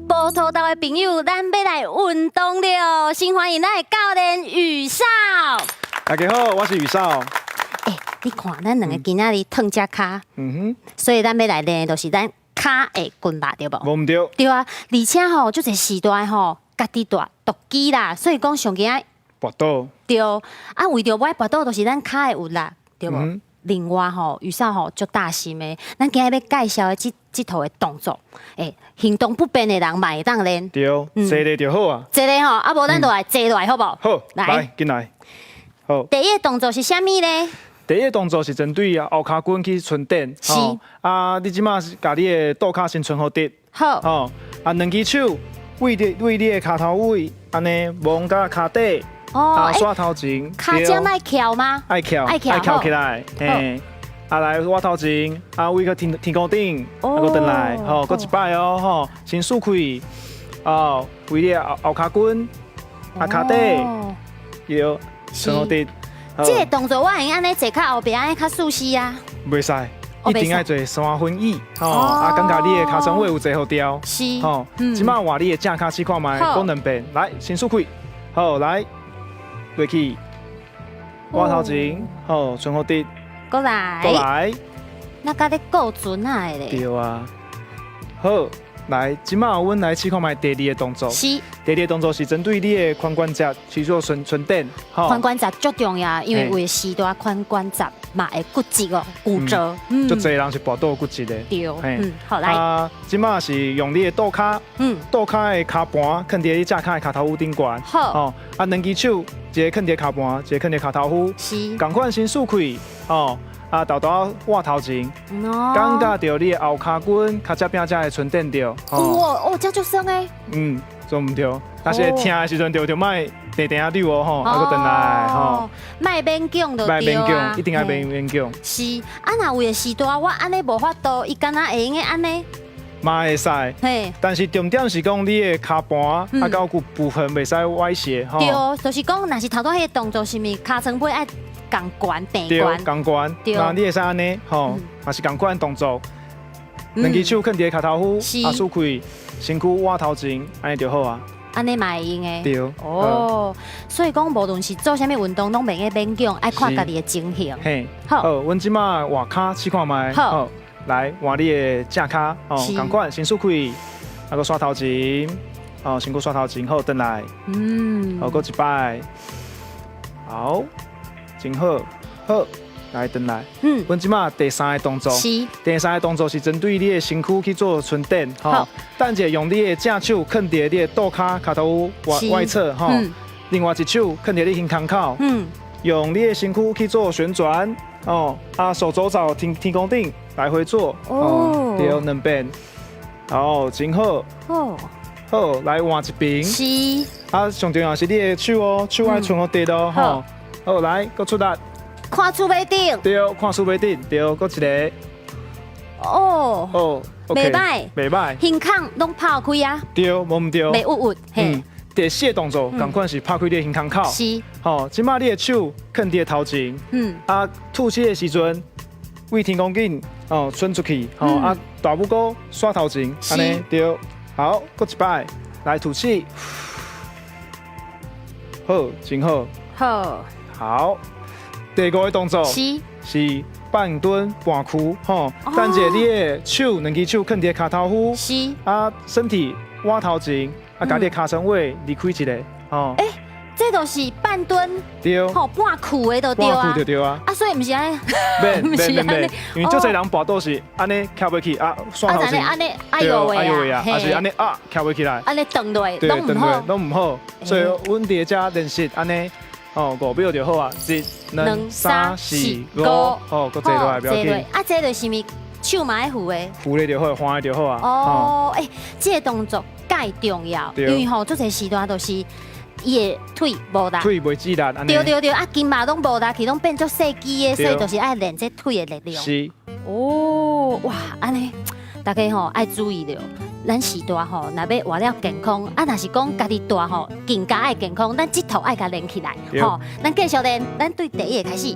报土豆的朋友，咱要来运动了，先欢迎咱的教练宇少。大家好，我是宇少。你看咱两个今仔日烫只骹，所以咱要来练的就是咱骹的筋吧，对无？无唔对。对啊，而且吼，就一时代吼，家己大独机啦，所以讲上惊爱跋倒。对，啊，为着要跋倒，就是咱骹的有力，对无？另外吼，宇少吼足大心的，咱今日要介绍的这套的动作，行动不便的人嘛会当练。对，坐咧就好啊。坐咧吼，啊无咱就来坐落来好无？好，来，进来。好。第一个动作是啥物呢？第一个动作是针对后骹筋去存点。是。啊，你即马家你的倒骹先存好直。好。哦。啊，两只手为你的骹头位，安尼摸到骹底。哦。刷头前。骹尖爱翘吗？爱翘起来。嘿。啊，来挖头前，啊，为个天高顶，啊，搁转来，吼，搁一摆哦，吼，先竖开，哦，为你后骹筋，啊，骹底，要存好直。这个动作我会安尼坐较后边，安尼较舒适啊。袂使，一定要做三分椅，吼，啊，感觉你的骹床位有坐好调，是，吼，即马换你的正骹试看卖，讲两遍，来，先竖开，好，来，落去，挖头前，好，存好直。过来，那甲你够准啊咧。对啊，好，来，即马阮来试看卖第二个动作。是。第二个动作是针对你的髋关节去做存点。髋关节足重要，因为为时大髋关节嘛会骨折哦，骨折。足侪人是跋倒骨折的。对，好来。啊，即马是用你的倒骹，倒骹的骹盘放伫你正骹的骹头顶悬。好。啊，两只手，一个放伫骹盘，一个放伫骹头躯。是。同款先竖开。哦，啊，豆豆挖头前，感觉到你的后骹筋、脚趾边才会存点着。哦，这足酸诶。做唔对，但是听的时阵就莫定定啊溜哦吼，啊，搁转来吼。莫勉强就对啊。莫勉强，一定要勉强。是，啊，若为时大，我安尼无法度，伊敢若会用诶安尼。嘛会使，但是重点是讲你的骹盘啊，到部分袂使歪斜吼。对，就是讲，若是头拄迄个动作，是咪骹床尾爱共悬平悬？对，共悬。那你会使安尼吼，也是共款动作。两只手放伫骹头躯，啊，竖开，身躯挖头前，安尼就好啊。安尼嘛会用诶。对。哦，所以讲，无论是做啥物运动，拢袂用勉强，爱看家己的情形。嘿，好，阮即马换骹试看卖。好。来换你的正骹，哦，同款先竖开，啊，搁刷头前，哦，先搁刷头前，好，转来，好，搁一摆，好，真好，好，来转来，阮即马第三个动作，第三个动作是针对你的身躯去做存点，吼，等者用你的正手放伫你的倒骹骹头外侧，吼，另外一手放伫你胸腔口，用你的身躯去做旋转，哦，啊，手肘朝天空顶。来回做哦，对，两遍，好，真好，好，来换一边，是，啊，上重要是你的手哦，手爱存好直哦，吼，好，来，搁出力，看厝尾顶，对，看厝尾顶，对，搁一个，哦，袂歹，袂歹，胸腔拢拍开啊，对，无唔对，袂郁郁，嘿，第四个动作，同款是拍开你的胸腔口，是，吼，即马你的手放伫头前，啊，吐气的时阵，为天空紧。哦，伸出去，哦啊，大拇哥刷头前，安尼对，好，搁一摆，来吐气，好，真好，好，第五个动作是半蹲半屈，吼，等者你的手两只手放伫骹头躯，是，啊，身体挖头前，啊，家己骹床位离开一个，哦。这就是半蹲，对，吼半屈的就对啊，半屈就对啊，啊所以唔是安尼，免，因为足侪人跋倒是安尼翘不起啊，刷头前，安尼哎呦喂啊，还是安尼啊翘不起来，安尼蹬落，对，蹬落拢唔好，所以阮伫遮练习安尼，哦5秒就好啊，1、2、3、4、5，哦，搁坐落来不要紧，啊这就是咪手嘛爱扶的，扶咧就好，换咧就好啊。哦，这个动作介重要，因为吼足侪时段都是。伊的腿无力，腿袂自力，对，啊，筋肉拢无力，去拢变作细肌的，所以就是爱练这腿的力量。是。哦，哇，安尼，大家吼爱注意了。咱时大吼，若要活了健康，啊，若是讲家己大吼，更加爱健康，咱这套爱甲练起来。吼，咱继续练，咱对第一个开始。